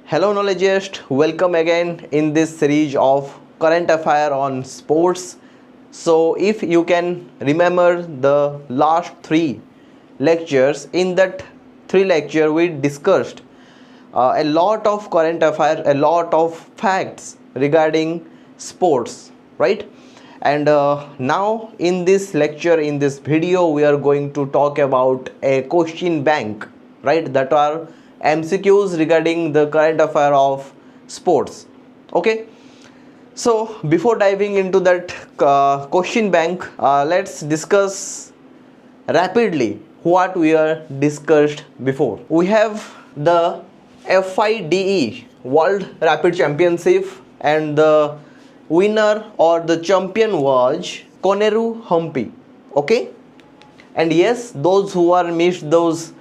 Hello knowledgeist, welcome again in this series of current affair on sports. So if you can remember the last three lectures, in that three lecture we discussed a lot of current affair, a lot of facts regarding sports, right? And now in this lecture, in this video, we are going to talk about a question bank, right? That are MCQs regarding the current affair of sports. Okay, so before diving into that question bank, let's discuss rapidly what we are discussed before. We have the FIDE World Rapid Championship, and the winner or the champion was Koneru Humpy. Okay, and yes, those who are missed those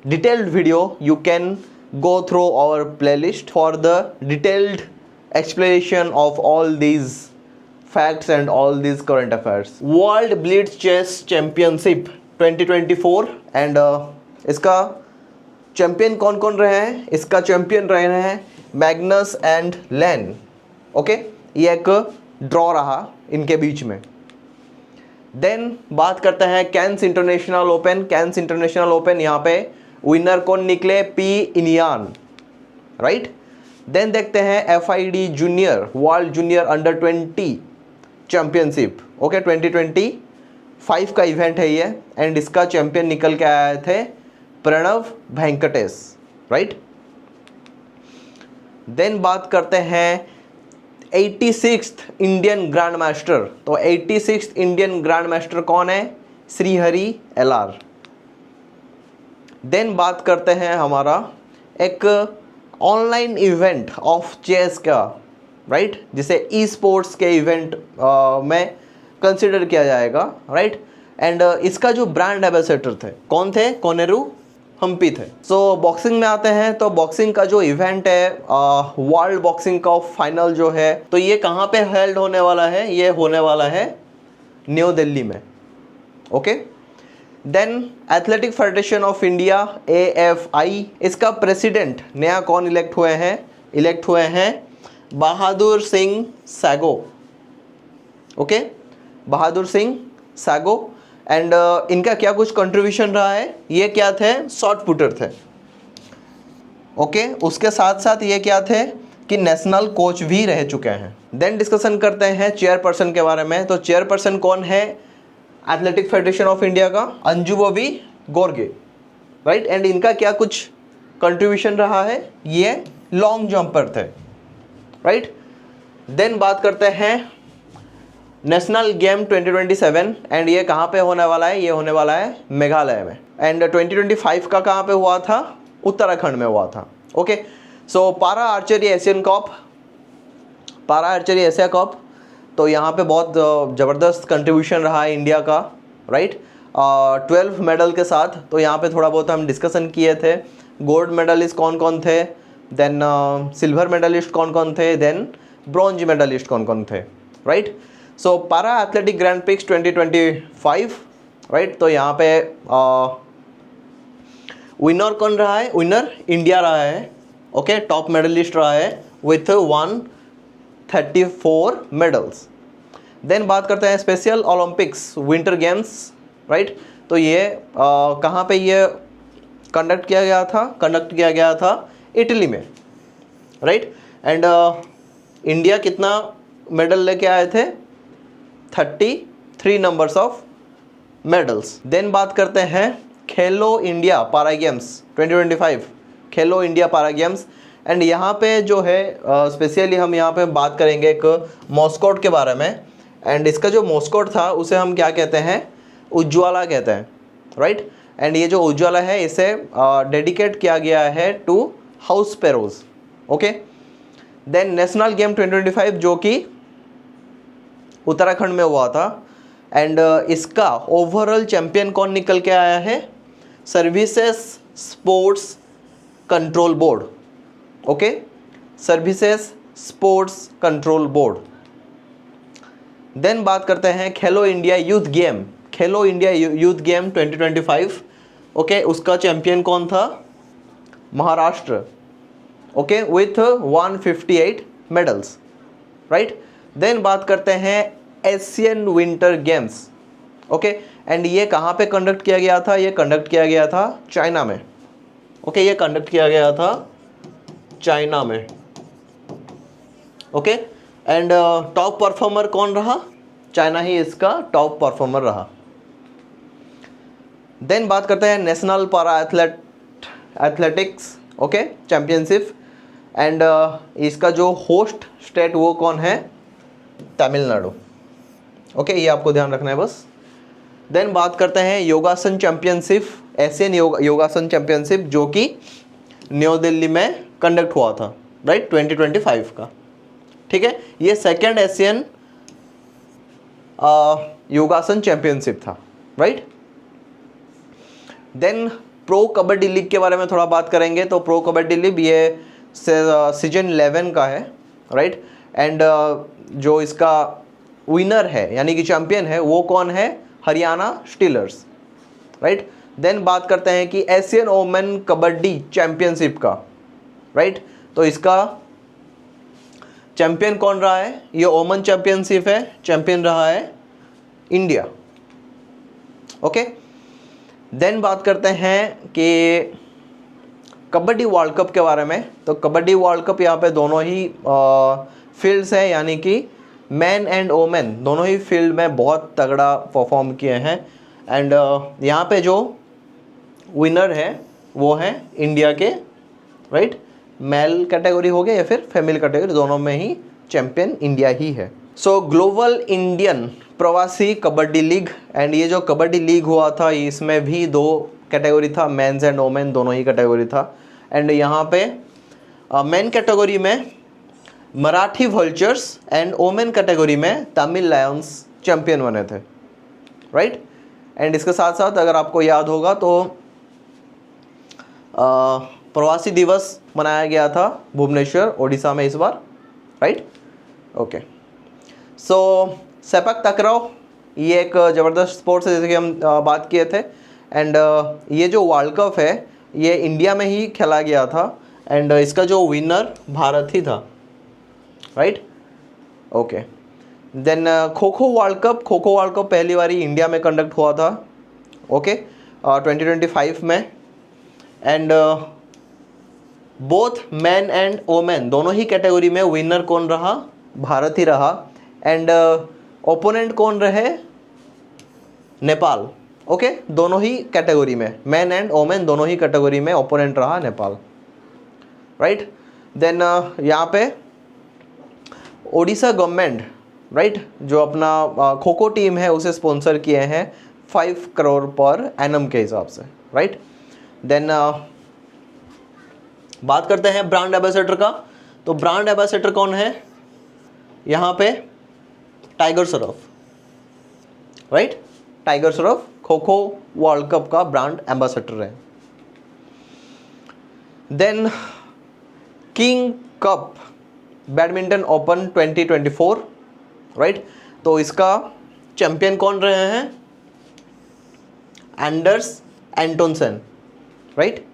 detailed video, you can go through our playlist for the detailed explanation of all these facts and all these current affairs. World blitz chess championship 2024, and इसका champion कौन कौन रहे हैं? इसका champion रहे हैं Magnus and lane. Okay, ये एक ड्रॉ रहा इनके बीच में. देन बात करते हैं Cannes international open. Cannes international open, यहाँ पे विनर कौन निकले? P इनियान, right. देन देखते हैं FID junior world junior under 20 championship. Okay, 2025 का इवेंट है ये, एंड इसका चैंपियन निकल के आए थे प्रणव वेंकटेश, राइट. देन बात करते हैं 86th इंडियन ग्रैंड मास्टर. तो 86th इंडियन ग्रैंड मास्टर कौन है? श्रीहरि LR. देन बात करते हैं हमारा एक ऑनलाइन इवेंट ऑफ चेस का, राइट, जिसे ई स्पोर्ट्स के इवेंट में कंसिडर किया जाएगा, राइट. एंड इसका जो ब्रांड एम्बेसडर थे कौन थे? कोनेरू हम्पी थे. सो बॉक्सिंग में आते हैं, तो बॉक्सिंग का जो इवेंट है वर्ल्ड बॉक्सिंग का फाइनल जो है, तो ये कहाँ पे हेल्ड होने वाला है? ये होने वाला है न्यू दिल्ली में. Okay. Then athletic federation of India AFI, इसका प्रेसिडेंट नया कौन इलेक्ट हुए हैं? इलेक्ट हुए हैं बहादुर सिंह सैगो. ओके, बहादुर सिंह सैगो. एंड इनका क्या कुछ कंट्रीब्यूशन रहा है? ये क्या थे? शॉर्ट पुटर थे. ओके, उसके साथ साथ ये क्या थे कि नेशनल कोच भी रह चुके हैं. देन डिस्कशन करते हैं चेयरपर्सन के बारे में. तो चेयरपर्सन कौन है एथलेटिक फेडरेशन ऑफ इंडिया का? अंजू बॉबी गोरगे, राइट. एंड इनका क्या कुछ कंट्रीब्यूशन रहा है? ये लॉन्ग जंपर थे, राइट. देन बात करते हैं नेशनल गेम 2027, एंड ये कहाँ पे होने वाला है? ये होने वाला है मेघालय में. एंड 2025 का कहाँ पे हुआ था? उत्तराखंड में हुआ था. ओके. सो पारा आर्चरी एशियन कप, पारा आर्चरी एशिया कप, तो यहाँ पे बहुत ज़बरदस्त कंट्रीब्यूशन रहा है इंडिया का, राइट. 12 मेडल के साथ. तो यहाँ पे थोड़ा बहुत हम डिस्कशन किए थे. गोल्ड मेडलिस्ट कौन कौन थे, देन सिल्वर मेडलिस्ट कौन कौन थे, देन ब्रॉन्ज मेडलिस्ट कौन कौन थे, राइट. सो पारा एथलेटिक ग्रैंड पिक्स 2025, राइट. तो यहाँ पे विनर कौन रहा है? विनर इंडिया रहा है. ओके, टॉप मेडलिस्ट रहा है विथ 134 मेडल्स. देन बात करते हैं special Olympics winter games, right. तो ये कहाँ पे ये कंडक्ट किया गया था? कंडक्ट किया गया था इटली में, राइट. एंड इंडिया कितना मेडल लेके आए थे? 33 नंबर्स ऑफ मेडल्स. देन बात करते हैं खेलो इंडिया पारा गेम्स 2025, खेलो इंडिया पारा गेम्स. एंड यहाँ पे जो है स्पेशली हम यहाँ पे बात करेंगे एक मॉस्कोट के बारे में. एंड इसका जो मॉस्कोट था उसे हम क्या कहते हैं? उज्ज्वला कहते हैं, राइट. एंड ये जो उज्ज्वला है इसे डेडिकेट किया गया है to house sparrows. Okay. Then national game 2025 जो कि उत्तराखंड में हुआ था, एंड इसका ओवरऑल चैंपियन कौन निकल के आया है? Services sports control board. Okay, services sports control board. Then बात करते हैं Khelo India youth game. Khelo India youth game 2025, okay, उसका चैंपियन कौन था? Maharashtra, okay, with 158 medals, right. Then बात करते हैं Asian winter games, okay, and ये कहाँ पे कंडक्ट किया गया था? ये कंडक्ट किया गया था चाइना में, ओके, ये कंडक्ट किया गया था चाइना में, ओके। एंड टॉप परफॉर्मर कौन रहा? चाइना ही इसका टॉप परफॉर्मर रहा। देन बात करते हैं नेशनल पारा एथलेटिक्स, ओके, चैंपियनशिप, एंड इसका जो होस्ट स्टेट वो कौन है? तमिलनाडु, ओके, ये आपको ध्यान रखना है बस। देन बात करते हैं योगासन चैंपियनशिप, एशियन योगासन चैंपियनशिप, जो कि न्यू दिल्ली में कंडक्ट हुआ था, राइट, 2025 का, ठीक है। ये सेकेंड एशियन योगासन चैंपियनशिप था, right. Then pro kabaddi league के बारे में थोड़ा बात करेंगे। तो प्रो कबड्डी लीग ये सीजन 11 का है, राइट, एंड जो इसका विनर है यानी कि चैंपियन है वो कौन है? Haryana stealers, right. देन बात करते हैं कि एशियन ओमेन कबड्डी चैंपियनशिप का, राइट, तो इसका चैंपियन कौन रहा है? ये ओमन चैंपियनशिप है, चैंपियन रहा है इंडिया, ओके। देन बात करते हैं कि कबड्डी वर्ल्ड कप के बारे में। तो कबड्डी वर्ल्ड कप यहाँ पे दोनों ही फील्ड्स हैं, यानी कि मैन एंड वोमेन दोनों ही फील्ड में बहुत तगड़ा परफॉर्म किए हैं। एंड यहाँ पे जो विनर है वो है इंडिया के, राइट, मेल कैटेगरी हो गया या फिर फीमेल कैटेगरी, दोनों में ही चैंपियन इंडिया ही है। सो ग्लोबल इंडियन प्रवासी कबड्डी लीग, एंड ये जो कबड्डी लीग हुआ था इसमें भी 2 कैटेगरी था, मेंस एंड वोमेन दोनों ही कैटेगरी था। एंड यहाँ पे मेन कैटेगरी में Marathi vultures and women category में तमिल लायंस चैंपियन बने थे, राइट। एंड इसके साथ साथ अगर आपको याद होगा तो प्रवासी दिवस मनाया गया था भुवनेश्वर उड़ीसा में इस बार, राइट, ओके। सो सेपक तकराव ये एक ज़बरदस्त स्पोर्ट्स है, जैसे कि हम बात किए थे। एंड ये जो वर्ल्ड कप है ये इंडिया में ही खेला गया था, एंड इसका जो विनर भारत ही था, राइट, ओके। देन खो खो वर्ल्ड कप पहली बार इंडिया में कंडक्ट हुआ था, ओके, 2025 में। And both man and women दोनों ही कैटेगरी में विनर कौन रहा? भारत ही रहा। एंड ओपोनेंट कौन रहे? नेपाल, ओके, दोनों ही कैटेगरी में मैन एंड वोमेन दोनों ही कैटेगरी में ओपोनेंट रहा नेपाल, राइट। देन यहाँ पे ओडिशा गवर्नमेंट, राइट, जो अपना खो खो टीम है उसे स्पॉन्सर किए हैं 5 करोड़ पर एनम के हिसाब से, राइट। देन बात करते हैं ब्रांड एम्बेसडर का। तो ब्रांड एम्बेसडर कौन है? यहाँ पे Tiger Shroff, right, Tiger Shroff kho kho world cup का ब्रांड एम्बेसडर है। Then king cup badminton open 2024, right, तो इसका चैंपियन कौन रहे हैं? Anders Antonsen, right.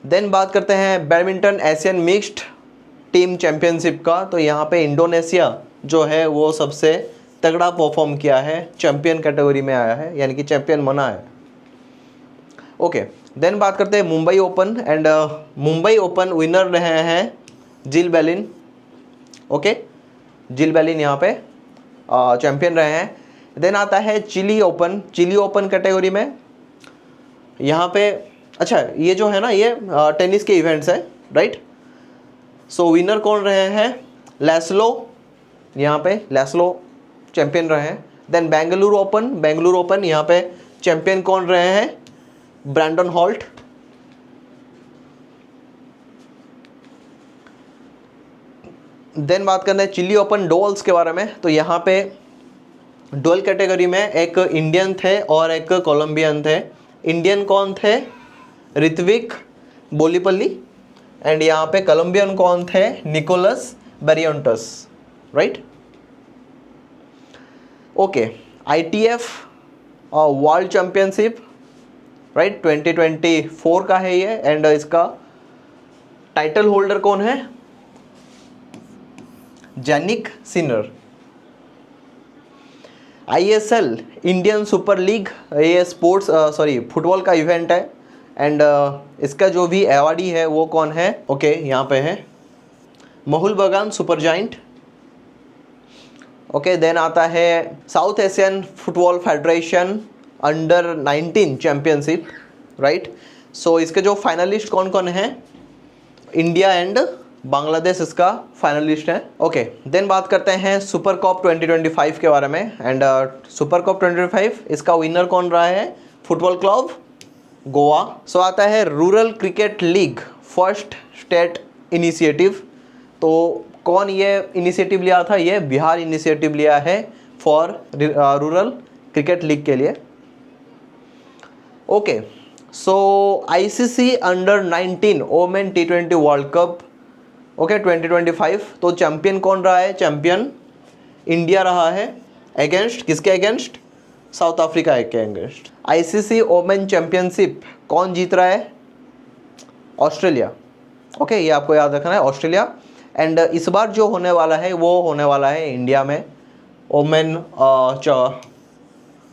देन बात करते हैं badminton Asian mixed team championship का। तो यहाँ पे इंडोनेशिया जो है वो सबसे तगड़ा परफॉर्म किया है, चैंपियन कैटेगरी में आया है, यानी कि चैंपियन बना है, ओके। देन बात करते हैं Mumbai open, and Mumbai open winner रहे हैं जिल बेलिन, ओके, जिल बेलिन यहाँ पे चैंपियन रहे हैं। देन आता है चिली ओपन कैटेगरी में। यहाँ पे अच्छा ये जो है ना ये टेनिस के इवेंट्स है, राइट। सो विनर कौन रहे हैं? लैस्लो, यहाँ पे लैस्लो चैंपियन रहे हैं। देन बेंगलुरु ओपन यहाँ पे चैंपियन कौन रहे हैं? Brandon halt. देन बात करते हैं चिली ओपन डोल्स के बारे में। तो यहाँ पे डोल कैटेगरी में एक इंडियन थे और एक कोलंबियन थे। इंडियन कौन थे? ऋत्विक बोलीपल्ली, एंड यहाँ पे कोलंबियन कौन थे? Nicolas Barrientos, right, okay. ITF world championship, right, 2024 का है ये, एंड इसका टाइटल होल्डर कौन है? Jannik Sinner. ISL Indian super league, ये स्पोर्ट्स फुटबॉल का इवेंट है एंड इसका जो भी अवार्डी है वो कौन है? ओके यहाँ पे है मोहुल बगान सुपर जाइंट। ओके देन आता है South Asian football federation under 19 championship, right. So इसके जो फाइनलिस्ट कौन कौन है? इंडिया एंड बांग्लादेश इसका फाइनलिस्ट है। ओके देन बात करते हैं सुपर कप 2025 के बारे में एंड सुपर कप 2025 इसका विनर कौन रहा है? Football club Goa. सो आता है rural cricket league first state initiative. तो कौन ये इनिशिएटिव लिया था? ये बिहार इनिशिएटिव लिया है फॉर रूरल क्रिकेट लीग के लिए। Okay so ICC under 19 women T20 world cup okay 2025, तो चैंपियन कौन रहा है? चैंपियन इंडिया रहा है। अगेंस्ट किसके अगेंस्ट? साउथ अफ्रीका के अगेंस्ट। ICC ओमेन चैंपियनशिप कौन जीत रहा है? ऑस्ट्रेलिया। ओके ये आपको याद रखना है, ऑस्ट्रेलिया। एंड इस बार जो होने वाला है वो होने वाला है इंडिया में ओमेन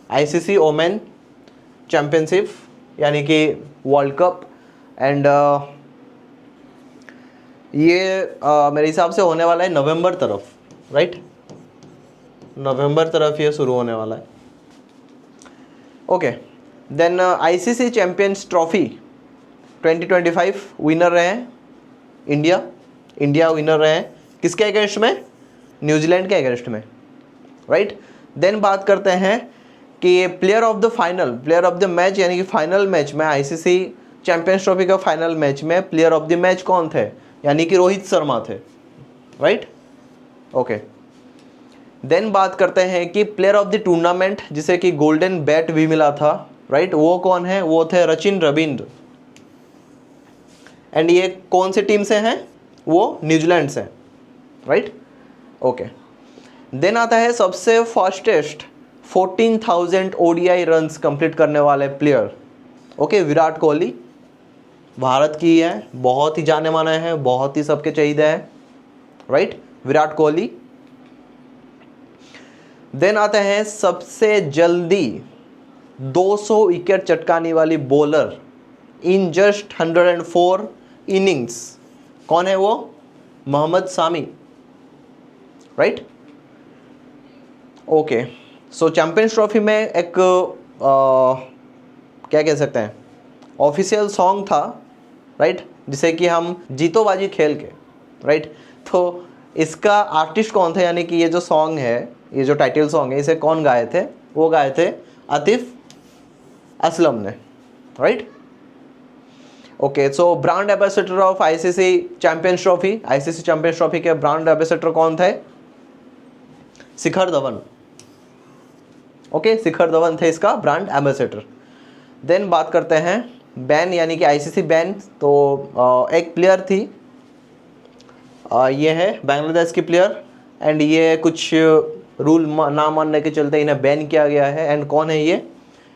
ICC ओमेन चैंपियनशिप यानी कि वर्ल्ड कप। एंड ये मेरे हिसाब से होने वाला है नवंबर तरफ, राइट। नवंबर तरफ ये शुरू होने वाला है। Okay then ICC champions trophy 2025 winner रहे हैं इंडिया विनर रहे हैं। किसके अगेंस्ट में? न्यूजीलैंड के अगेंस्ट में, राइट। देन बात करते हैं कि प्लेयर ऑफ द मैच यानी कि फाइनल मैच में ICC चैंपियंस ट्रॉफी का फाइनल मैच में प्लेयर ऑफ द मैच कौन थे? यानी कि रोहित शर्मा थे, राइट। ओके देन बात करते हैं कि प्लेयर ऑफ द टूर्नामेंट जिसे कि गोल्डन बैट भी मिला था, राइट, वो कौन है? वो थे सचिन रविंद्र। एंड ये कौन सी टीम से हैं? वो न्यूजीलैंड से, राइट। ओके देन आता है सबसे फास्टेस्ट 14,000 ODI रन्स कंप्लीट करने वाले प्लेयर। ओके विराट कोहली भारत की है, बहुत ही जाने माने हैं, बहुत ही सबके चाहिए है, राइट, विराट कोहली। देन आते हैं सबसे जल्दी 200 विकेट चटकाने वाली बॉलर इन जस्ट 104 इनिंग्स। कौन है वो? Mohammad Shami, right. Okay so champions trophy में एक क्या कह सकते हैं ऑफिशियल सॉन्ग था, राइट, जिसे कि हम जीतो बाजी खेल के, राइट। तो इसका आर्टिस्ट कौन थे? यानी कि ये जो सॉन्ग है, ये जो टाइटल सॉन्ग है, इसे कौन गाए थे? वो गाए थे आतिफ असलम ने, right. Okay so brand ambassador of ICC champions trophy, ICC champions trophy के ब्रांड एम्बेसडर कौन थे? शिखर धवन। ओके शिखर धवन थे इसका ब्रांड एम्बेसडर। देन बात करते हैं बैन यानी कि ICC बैन। तो एक प्लेयर थी, ये है बांग्लादेश की प्लेयर एंड ये कुछ रूल ना मानने के चलते इन्हें बैन किया गया है। एंड कौन है ये?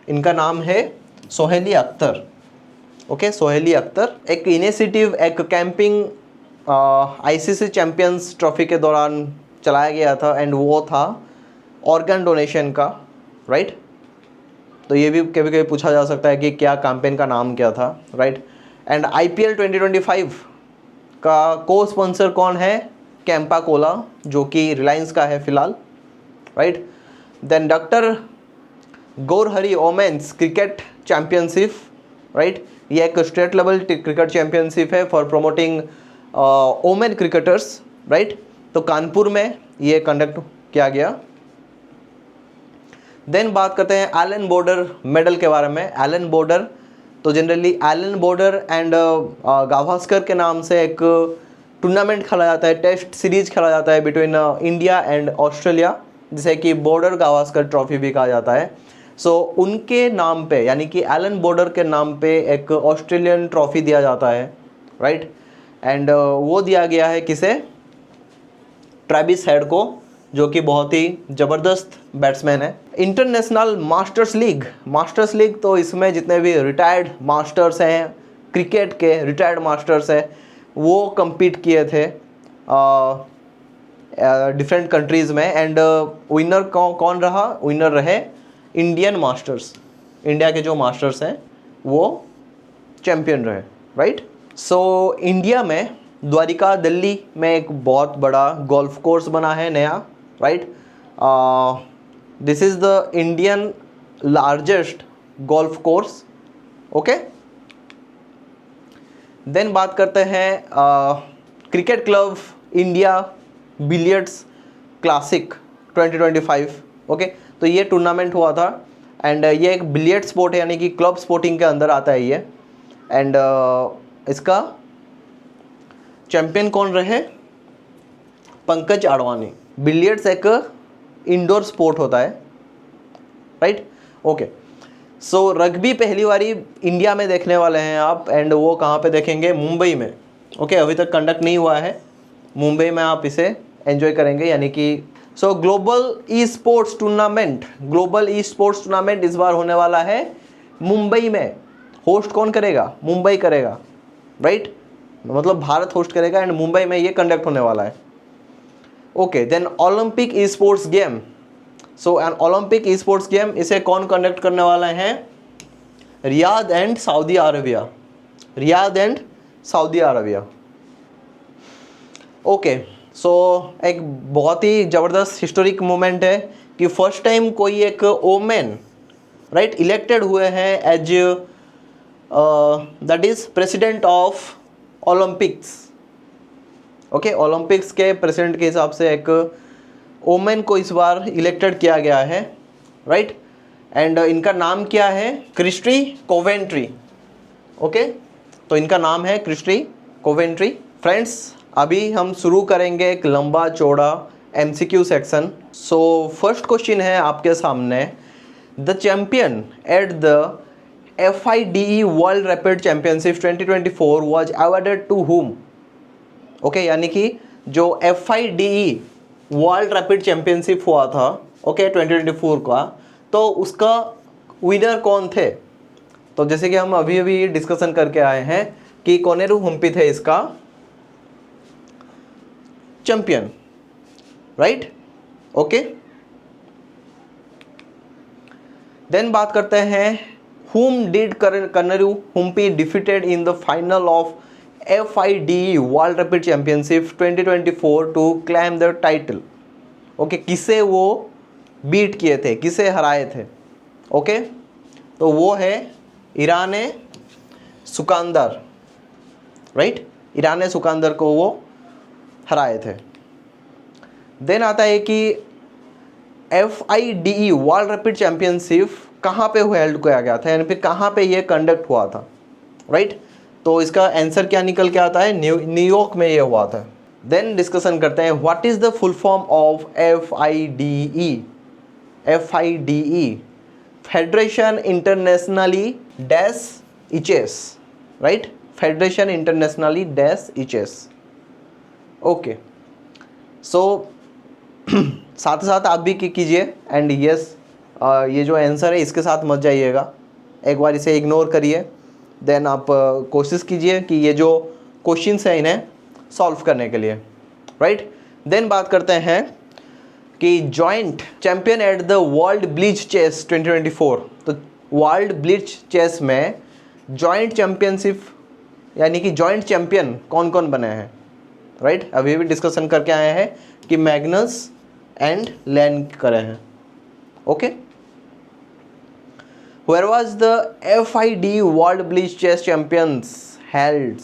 इनका नाम है सोहेली अख्तर। ओके सोहेली अख्तर। एक इनिशिएटिव, एक कैंपिंग ICC चैंपियंस ट्रॉफी के दौरान चलाया गया था एंड वो था ऑर्गन डोनेशन का, राइट। तो ये भी कभी कभी पूछा जा सकता है कि क्या कैंपेन का नाम क्या था, राइट। एंड IPL 2025 का को स्पॉन्सर कौन है? कैंपा कोला, जो कि रिलायंस का है फिलहाल, right. Then doctor Gourhari women's cricket championship, right, ये एक स्टेट लेवल क्रिकेट चैंपियनशिप है for promoting women cricketers, right. तो कानपुर में ये कंडक्ट किया गया। देन बात करते हैं एलन बॉर्डर मेडल के बारे में। एलन बॉर्डर, तो generally Allan Border and Gavaskar के नाम से एक टूर्नामेंट खेला जाता है, टेस्ट सीरीज खेला जाता है बिटवीन इंडिया एंड ऑस्ट्रेलिया, जिसे कि बॉर्डर गावस्कर ट्रॉफी भी कहा जाता है। सो उनके नाम पे यानी कि एलन बॉर्डर के नाम पे एक ऑस्ट्रेलियन ट्रॉफी दिया जाता है, राइट। एंड वो दिया गया है किसे? ट्रेविस हेड को, जो कि बहुत ही ज़बरदस्त बैट्समैन है। इंटरनेशनल मास्टर्स लीग तो इसमें जितने भी रिटायर्ड मास्टर्स हैं क्रिकेट के, रिटायर्ड मास्टर्स हैं, वो compete किए थे डिफरेंट कंट्रीज़ में, एंड विनर कौन रहा? विनर रहे इंडियन मास्टर्स। इंडिया के जो मास्टर्स हैं वो चैम्पियन रहे, राइट। सो इंडिया में द्वारिका दिल्ली में एक बहुत बड़ा गोल्फ कोर्स बना है नया, right. This is the Indian largest golf course, okay. Then बात करते हैं cricket club India billiards classic 2025, okay. तो ये टूर्नामेंट हुआ था, एंड ये एक बिलियर्ड स्पोर्ट है, यानी कि क्लब स्पोर्टिंग के अंदर आता है ये। एंड इसका चैंपियन कौन रहे? पंकज आडवाणी। बिलियर्ड्स एक इंडोर स्पोर्ट होता है, राइट, ओके। सो रग्बी पहली बारी इंडिया में देखने वाले हैं आप, एंड वो कहाँ पे देखेंगे? मुंबई में, ओके। अभी तक कंडक्ट नहीं हुआ है, मुंबई में आप इसे एंजॉय करेंगे, यानी कि सो ग्लोबल ई स्पोर्ट्स टूर्नामेंट इस बार होने वाला है मुंबई में। होस्ट कौन करेगा? मुंबई करेगा, राइट, मतलब भारत होस्ट करेगा, एंड मुंबई में ये कंडक्ट होने वाला है, okay. Then Olympic esports game, so an Olympic esports game, इसे कौन कंडक्ट करने वाला है? Riyadh and Saudi Arabia, okay. So एक बहुत ही ज़बरदस्त हिस्टोरिक मोमेंट है कि फर्स्ट टाइम कोई एक ओमेन, राइट, इलेक्टेड हुए हैं as that is president of Olympics, okay. Olympics के प्रेसिडेंट के हिसाब से एक ओमेन को इस बार इलेक्टेड किया गया है, राइट। एंड इनका नाम क्या है? Christie Coventry, okay. तो इनका नाम है क्रिस्टी कोवेंट्री। फ्रेंड्स, अभी हम शुरू करेंगे एक लंबा चौड़ा MCQ section. So first question है आपके सामने, the champion at the FIDE world rapid championship 2024 was awarded to whom, okay. यानी कि जो FIDE वर्ल्ड रैपिड चैम्पियनशिप हुआ था, ओके, 2024 का, तो उसका विनर कौन थे? तो जैसे कि हम अभी अभी डिस्कशन करके आए हैं कि कोनेरू हम्पी थे इसका चैंपियन, राइट, ओके। देन बात करते हैं, whom did Koneru Humpy defeated in the final of FIDE World Rapid Championship 2024 to claim the title, okay. किसे वो बीट किए थे, किसे हराए थे, ओके। तो वो है ईराने सुकांदर, राइट, ईराने सुकांदर को वो हराए थे। देन आता है कि FIDE वर्ल्ड रैपिड चैम्पियनशिप कहाँ पे हेल्ड किया गया था, यानी फिर कहाँ पे ये कंडक्ट हुआ था, राइट। तो इसका आंसर क्या निकल के आता है? न्यूयॉर्क में ये हुआ था। देन डिस्कशन करते हैं, what is the full form of FIDE federation internationally dash इचेस, right, federation internationally dash इचेस, okay. सो साथ ही साथ आप भी कीजिए, एंड यस, ये जो आंसर है इसके साथ मत जाइएगा, एक बार इसे इग्नोर करिए। देन आप कोशिश कीजिए कि ये जो क्वेश्चंस हैं इन्हें सॉल्व करने के लिए, राइट। देन बात करते हैं कि joint champion at the world blitz chess 2024, तो वर्ल्ड ब्लिट्ज चेस में जॉइंट चैंपियनशिप, यानी कि जॉइंट चैंपियन कौन कौन बने हैं, राइट। अभी भी डिस्कशन करके आए हैं कि मैग्नस एंड लैन करे हैं, okay. Where was the FIDE World Blitz Chess Champions held?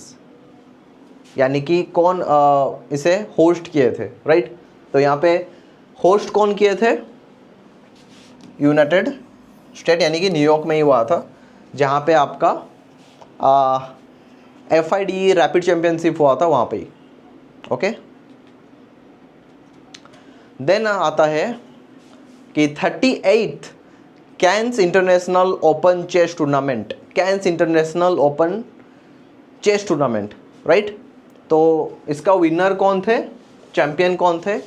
यानी कि कौन इसे होस्ट किए थे, राइट। तो यहाँ पे होस्ट कौन किए थे? यूनाइटेड स्टेट, यानी कि न्यूयॉर्क में ही हुआ था, जहाँ पे आपका FIDE रैपिड चैम्पियनशिप हुआ था, वहाँ पे ही, ओके। देन आता है कि 38th Cannes international open chess tournament, right. तो इसका विनर कौन थे, चैंपियन कौन थे?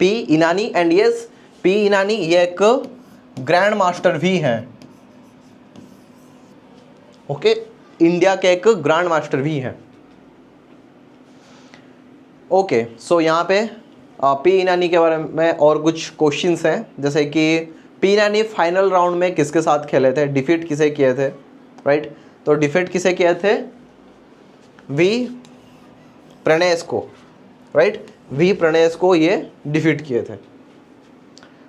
P Inani, and yes, P Inani ये एक ग्रैंड मास्टर भी हैं, ओके, इंडिया के एक ग्रैंड मास्टर भी हैं, ओके, सो यहाँ पे पी इनानी के बारे में और कुछ क्वेश्चंस हैं, जैसे कि पी इनानी फाइनल राउंड में किसके साथ खेले थे, डिफीट किसे किए थे, राइट। तो डिफीट किसे किए थे, वी प्रणेस को, राइट, वी प्रणेस को ये डिफीट किए थे।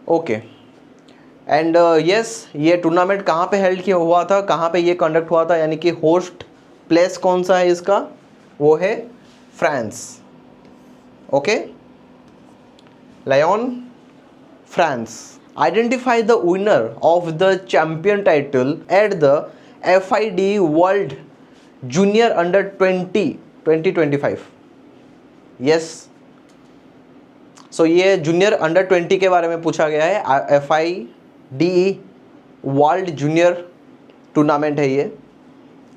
ओके, एंड यस, ये टूर्नामेंट कहाँ पे हेल्ड किया हुआ था, कहाँ पे ये कंडक्ट हुआ था, यानी कि होस्ट प्लेस कौन सा है इसका, वो है France. Okay, Lyon, France. Identify the winner of the champion title at the FID world junior under 2025। Yes, so ये जूनियर अंडर 20 के बारे में पूछा गया है। FIDE वर्ल्ड जूनियर टूर्नामेंट है ये।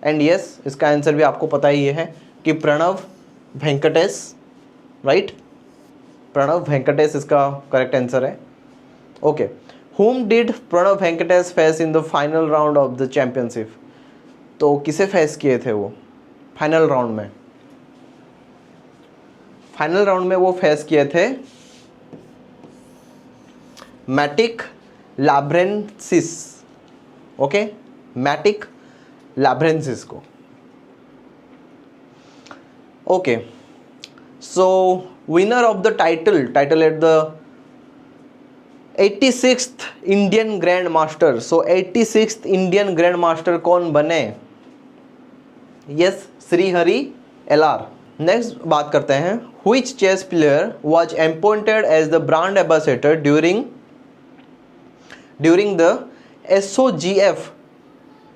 एंड यस, इसका आंसर भी आपको पता ही है कि प्रणव वेंकटेश, राइट, प्रणव वेंकटेश इसका करेक्ट आंसर है। Okay, whom did Pranav Venkatesh face in the final round of the championship. तो किसे फेस किए थे वो फाइनल राउंड में, फाइनल राउंड में वो फेस किए थे मैटिक लाब्रेंसिस। ओके, मैटिक लाब्रेंसिस को। Okay, so winner of the title at the 86th Indian grand master. So 86th Indian grand master कौन बने, यस, श्रीहरि LR। नेक्स्ट बात करते हैं, which chess player was appointed as the brand ambassador during the SOGF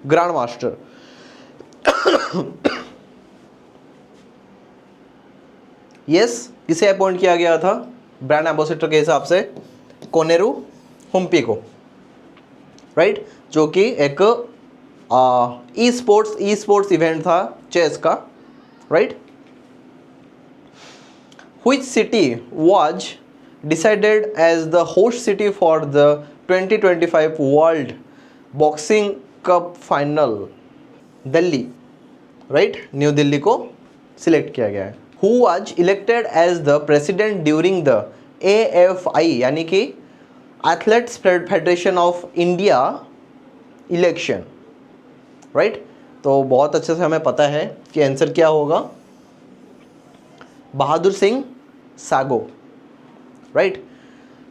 grand master. Yes, किसे appoint किया गया था brand ambassador के हिसाब से, कोनेरू हुम्पी को, राइट, जो कि एक ई स्पोर्ट्स इवेंट था चेस का, right. Which city was decided as the host city for the 2025 world boxing cup final, Delhi, right, new Delhi को सिलेक्ट किया गया है। Who was elected as the president during the AFI यानी कि athletes federation of India election, right. तो बहुत अच्छे से हमें पता है कि आंसर क्या होगा, Bahadur Singh Sagoo, right.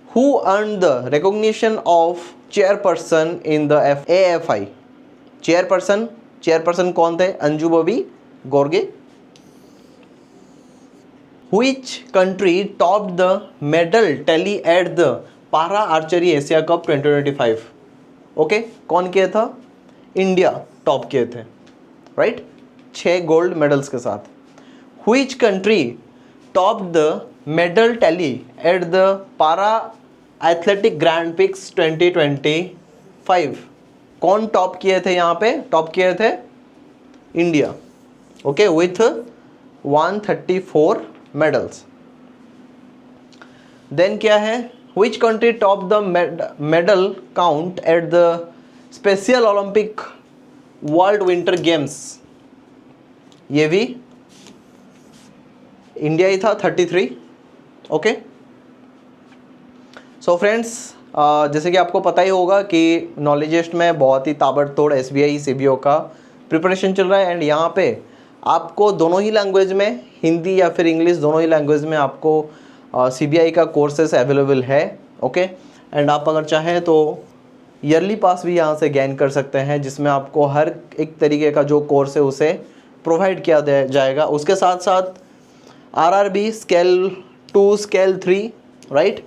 Who earn the recognition of chairperson in the AFI। Chairperson कौन थे, अंजू बॉबी गोरगे। Which country topped the medal tally at the Para Archery Asia Cup 2025? Okay, कौन किया था, इंडिया टॉप किए थे, राइट, 6 गोल्ड मेडल्स के साथ। Which country topped the medal tally at the Para Athletic Grand Prix 2025? कौन टॉप किए थे, यहाँ पे टॉप किए थे India, okay, with 134 medals. Then क्या है, which country top the medal count at the special Olympic world winter games, ये भी इंडिया ही था, 33। ओके, सो फ्रेंड्स, जैसे कि आपको पता ही होगा कि नॉलेजेस्ट में बहुत ही ताबड़तोड़ SBI CBO का प्रिपरेशन चल रहा है। एंड यहाँ पे आपको दोनों ही लैंग्वेज में, हिंदी या फिर इंग्लिश, दोनों ही लैंग्वेज में आपको CBI का कोर्सेस अवेलेबल है। ओके, एंड आप अगर चाहें तो ईयरली पास भी यहाँ से गेन कर सकते हैं, जिसमें आपको हर एक तरीके का जो कोर्स है उसे प्रोवाइड किया जाएगा। उसके साथ साथ RRB स्केल 2 स्केल 3, राइट,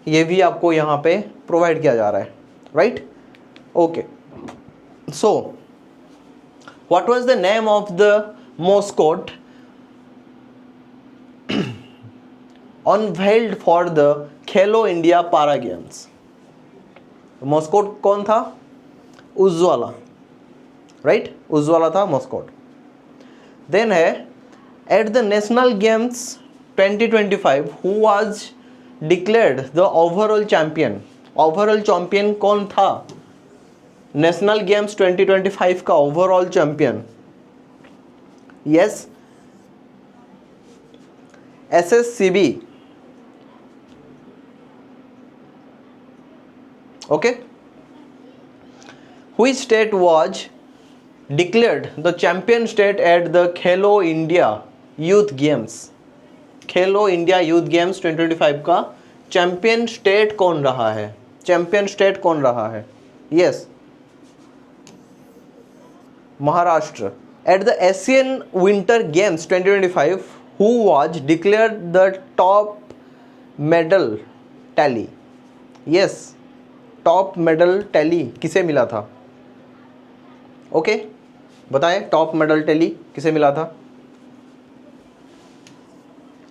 ये भी आपको यहाँ पे प्रोवाइड किया जा रहा है, right. Okay, so what was the name of the mascot unveiled for the Khelo India पारा गेम्स। मॉस्कोट कौन था, उज्ज्वला, राइट, उज्ज्वला था मॉस्कोट। देन है at the national games 2025 who was declared the overall champion. Overall champion कौन था, नेशनल गेम्स 2025 का overall champion, yes, SSCB. Okay. Which state was declared the champion state at the Khelo India Youth Games? Khelo India youth games 2025 का champion state कौन रहा है? Champion state कौन रहा है? Yes, Maharashtra. At the Asian Winter Games 2025, who was declared the top medal tally? Yes, top medal tally किसे मिला था? ओके, बताएं टॉप मेडल टैली किसे मिला था?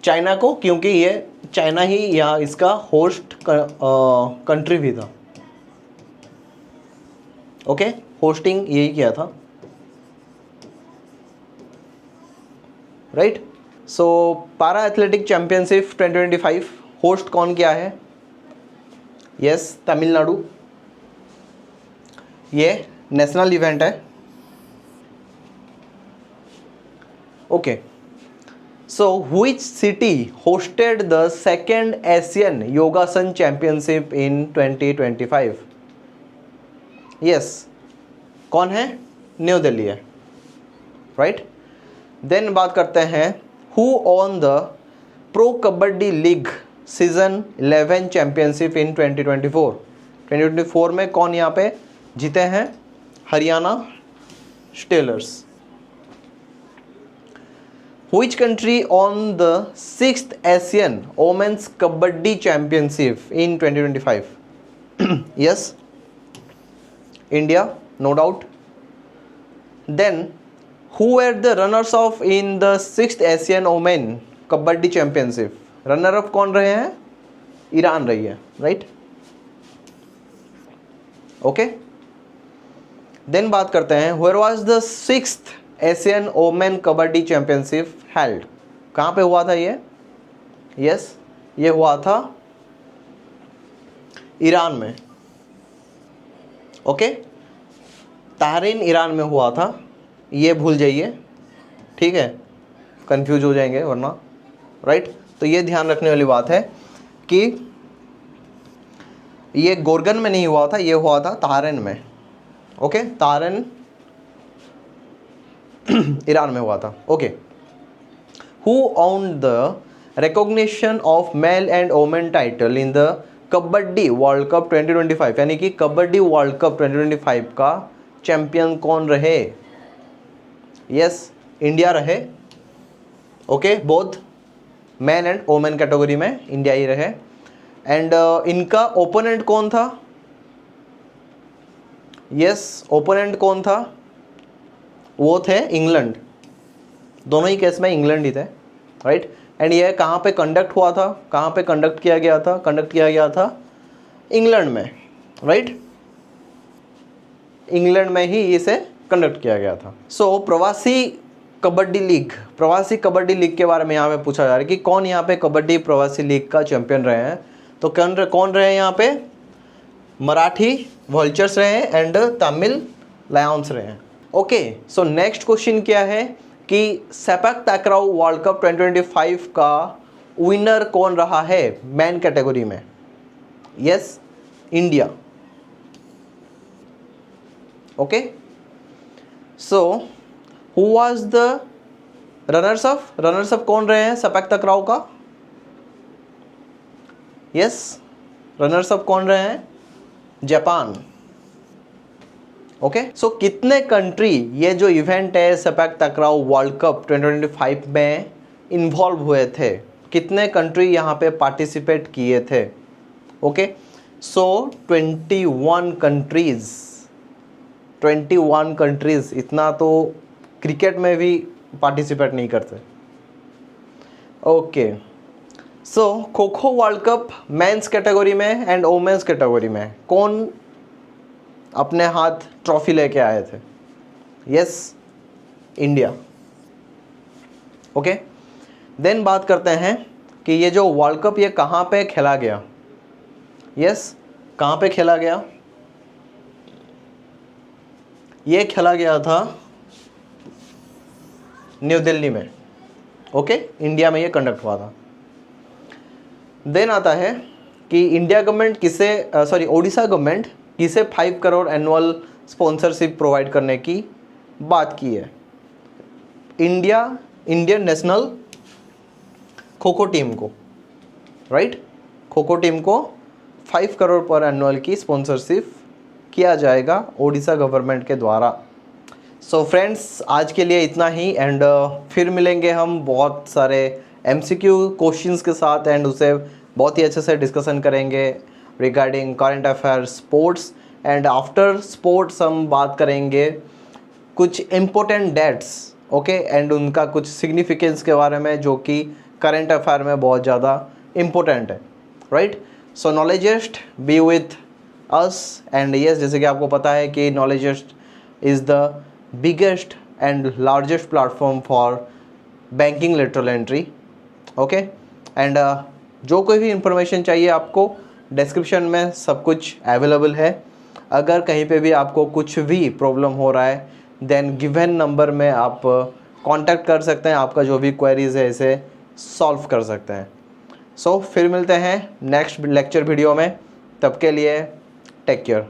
चाइना को, क्योंकि ये चाइना ही यहाँ इसका होस्ट कंट्री भी था. ओके, होस्टिंग यही किया था. राइट. सो पारा एथलेटिक चैंपियनशिप 2025 होस्ट कौन किया है? यस, तमिलनाडु. ये नेशनल इवेंट है. Okay. So, which city hosted the second Asian Yogasan Championship in 2025? Yes, कौन है? न्यू दिल्ली है. राइट. देन बात करते हैं who won the Pro Kabaddi League Season 11 Championship in 2024? 2024 में कौन यहाँ पे जीते हैं? Haryana स्टेलर्स. Which country won the 6th Asian Women's Kabaddi Championship in 2025? Yes, India, no doubt. Then, who were the runners-up in the 6th Asian Women Kabaddi Championship? Runner-up कौन रहे हैं? Iran रही है, right? Okay. Then बात करते हैं where was the 6th Asian women kabaddi championship held? कहाँ पे हुआ था ये? यस, ये हुआ था ईरान में. ओके, ताहरीन ईरान में हुआ था. ये भूल जाइए, ठीक है, कंफ्यूज हो जाएंगे वरना. राइट. तो ये ध्यान रखने वाली बात है कि ये गोरगन में नहीं हुआ था, ये हुआ था ताहरीन में. ओके, ताहरीन ईरान में हुआ था. Okay. Who owned the recognition of male and women title in the kabaddi world cup 2025? यानी कि कबड्डी वर्ल्ड कप 2025 का चैंपियन कौन रहे? यस, इंडिया रहे. Okay, both man and women category में इंडिया ही रहे. एंड इनका ओपोनेंट कौन था? यस, ओपोनेंट कौन था? वो थे इंग्लैंड. दोनों ही केस में इंग्लैंड ही थे. राइट. एंड ये कहाँ पे कंडक्ट हुआ था? कहाँ पे कंडक्ट किया गया था? कंडक्ट किया गया था इंग्लैंड में. राइट. इंग्लैंड में ही इसे कंडक्ट किया गया था. सो प्रवासी कबड्डी लीग के बारे में यहाँ पे पूछा जा रहा है कि कौन यहाँ पे कबड्डी प्रवासी लीग का चैंपियन रहे हैं? तो कौन रहे हैं यहाँ पे? मराठी वल्चर्स रहे हैं एंड तमिल लायंस रहे हैं. ओके. सो नेक्स्ट क्वेश्चन क्या है कि सेपक ताकराव वर्ल्ड कप 2025 का विनर कौन रहा है मैन कैटेगरी में? Yes, India. Okay. So who was the runners up कौन रहे हैं सेपक ताकराव का? यस, रनर्स अप कौन रहे हैं? जापान. ओके. सो कितने कंट्री ये जो इवेंट है सेपक ताकराव वर्ल्ड कप 2025 में इन्वॉल्व हुए थे? कितने कंट्री यहाँ पे पार्टिसिपेट किए थे? ओके. सो 21 कंट्रीज. इतना तो क्रिकेट में भी पार्टिसिपेट नहीं करते. ओके. सो खो kho world cup men's category में एंड वोमेंस कैटेगरी में कौन अपने हाथ ट्रॉफी लेके आए थे? Yes, India. ओके. देन बात करते हैं कि ये जो वर्ल्ड कप ये कहाँ पे खेला गया? यस, कहाँ पे खेला गया? ये खेला गया था न्यू दिल्ली में. ओके, इंडिया में ये कंडक्ट हुआ था. देन आता है कि इंडिया गवर्नमेंट किसे ओडिशा गवर्नमेंट किसे 5 करोड़ एनुअल स्पॉन्सरशिप प्रोवाइड करने की बात की है। Indian national kho kho team को, राइट, खो खो टीम को 5 करोड़ पर एनुअल की स्पॉन्सरशिप किया जाएगा ओडिशा गवर्नमेंट के द्वारा। सो फ्रेंड्स, आज के लिए इतना ही एंड फिर मिलेंगे हम बहुत सारे MCQ क्वेश्चंस के साथ एंड उसे बहुत ही अच्छे से डिस्कशन करेंगे regarding current affair sports. And after sports हम बात करेंगे कुछ इम्पोर्टेंट डेट्स, ओके, एंड उनका कुछ सिग्निफिकेंस के बारे में जो कि करंट अफेयर में बहुत ज़्यादा इम्पोर्टेंट है, right. So Knowledgest be with us and yes, जैसे कि आपको पता है कि Knowledgest is the biggest and largest platform for banking lateral entry, okay. And जो कोई भी इंफॉर्मेशन चाहिए आपको डिस्क्रिप्शन में सब कुछ अवेलेबल है। अगर कहीं पे भी आपको कुछ भी प्रॉब्लम हो रहा है देन गिवन नंबर में आप कांटेक्ट कर सकते हैं, आपका जो भी क्वेरीज है इसे सॉल्व कर सकते हैं। सो फिर मिलते हैं नेक्स्ट लेक्चर वीडियो में, तब के लिए टेक केयर।